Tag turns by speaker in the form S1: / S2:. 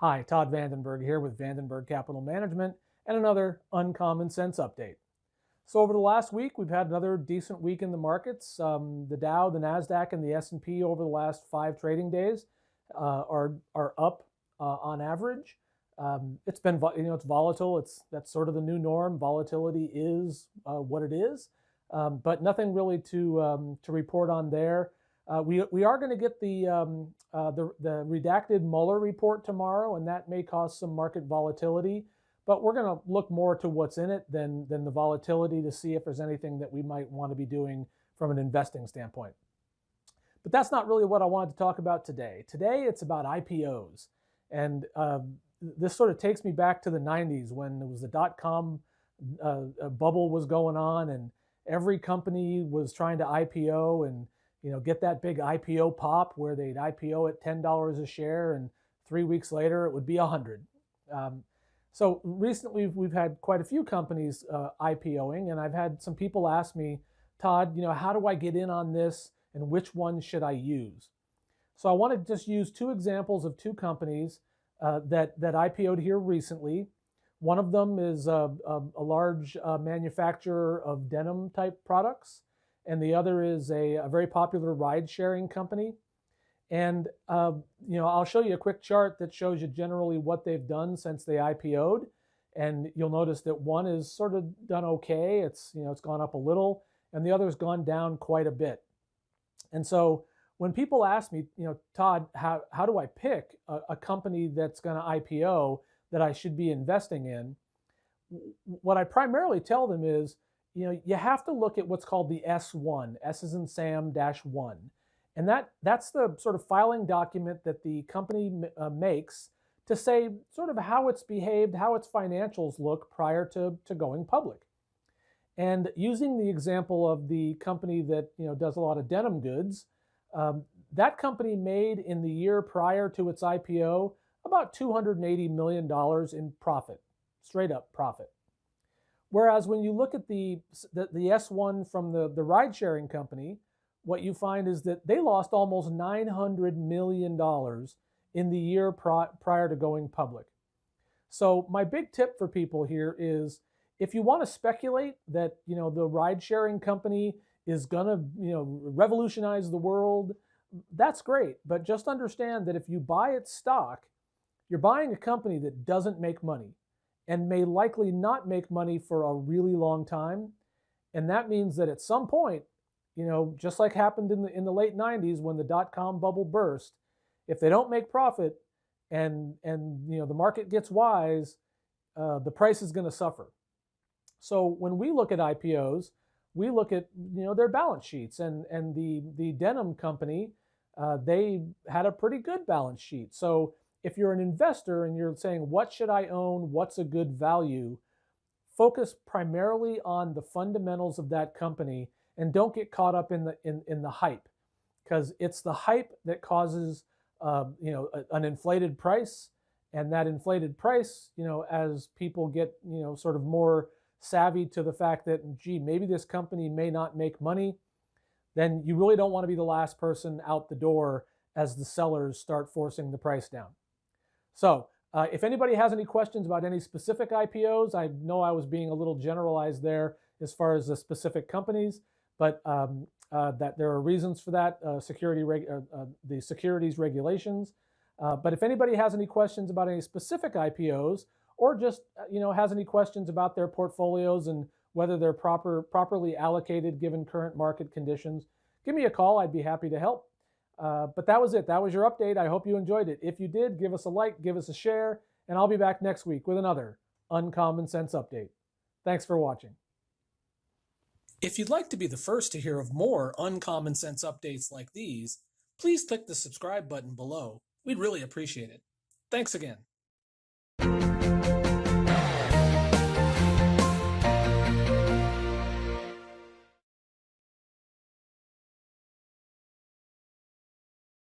S1: Hi, Todd VanDenburg here with VanDenburg Capital Management and another Uncommon Sense update. So over the last week, we've had another decent week in the markets. The Dow, the Nasdaq, and the S&P over the last 5 trading days are up on average. It's been it's volatile. That's sort of the new norm. Volatility is what it is, but nothing really to report on there. We are going to get the redacted Mueller report tomorrow, and that may cause some market volatility. But we're going to look more to what's in it than the volatility to see if there's anything that we might want to be doing from an investing standpoint. But that's not really what I wanted to talk about today. Today it's about IPOs, and this sort of takes me back to the 90s when it was the dot-com bubble was going on, and every company was trying to IPO and get that big IPO pop where they'd IPO at $10 a share, and 3 weeks later it would be 100. So recently we've had quite a few companies IPOing, and I've had some people ask me, Todd, how do I get in on this, and which one should I use? So I want to just use two examples of two companies that IPO'd here recently. One of them is a large manufacturer of denim type products, and the other is a very popular ride-sharing company. And I'll show you a quick chart that shows you generally what they've done since they IPO'd, and you'll notice that one is sort of done okay. It's gone up a little, and the other's gone down quite a bit. And so when people ask me, Todd, how do I pick a company that's going to IPO that I should be investing in? What I primarily tell them is, you have to look at what's called the S1, S as in Sam -1. And that's the sort of filing document that the company makes to say sort of how it's behaved, how its financials look prior to going public. And using the example of the company that does a lot of denim goods, that company made in the year prior to its IPO about $280 million in profit, straight up profit. Whereas when you look at the S1 from the ride-sharing company, what you find is that they lost almost $900 million in the year prior to going public. So my big tip for people here is, if you want to speculate that the ride-sharing company is gonna revolutionize the world, that's great. But just understand that if you buy its stock, you're buying a company that doesn't make money and may likely not make money for a really long time. And that means that at some point, just like happened in the late 90s when the dot-com bubble burst, if they don't make profit and the market gets wise, the price is going to suffer. So when we look at IPOs, we look at their balance sheets, and the denim company, they had a pretty good balance sheet. So if you're an investor and you're saying, what should I own, what's a good value, focus primarily on the fundamentals of that company and don't get caught up in the hype, because it's the hype that causes an inflated price, and that inflated price, as people get sort of more savvy to the fact that, gee, maybe this company may not make money, then you really don't want to be the last person out the door as the sellers start forcing the price down. So if anybody has any questions about any specific IPOs, I know I was being a little generalized there as far as the specific companies, but that there are reasons for that, the securities regulations. But if anybody has any questions about any specific IPOs, or just has any questions about their portfolios and whether they're properly allocated given current market conditions, give me a call. I'd be happy to help. But that was it. That was your update. I hope you enjoyed it. If you did, give us a like, give us a share, and I'll be back next week with another Uncommon Sense update. Thanks for watching. If you'd like to be the first to hear of more Uncommon Sense updates like these, please click the subscribe button below. We'd really appreciate it. Thanks again.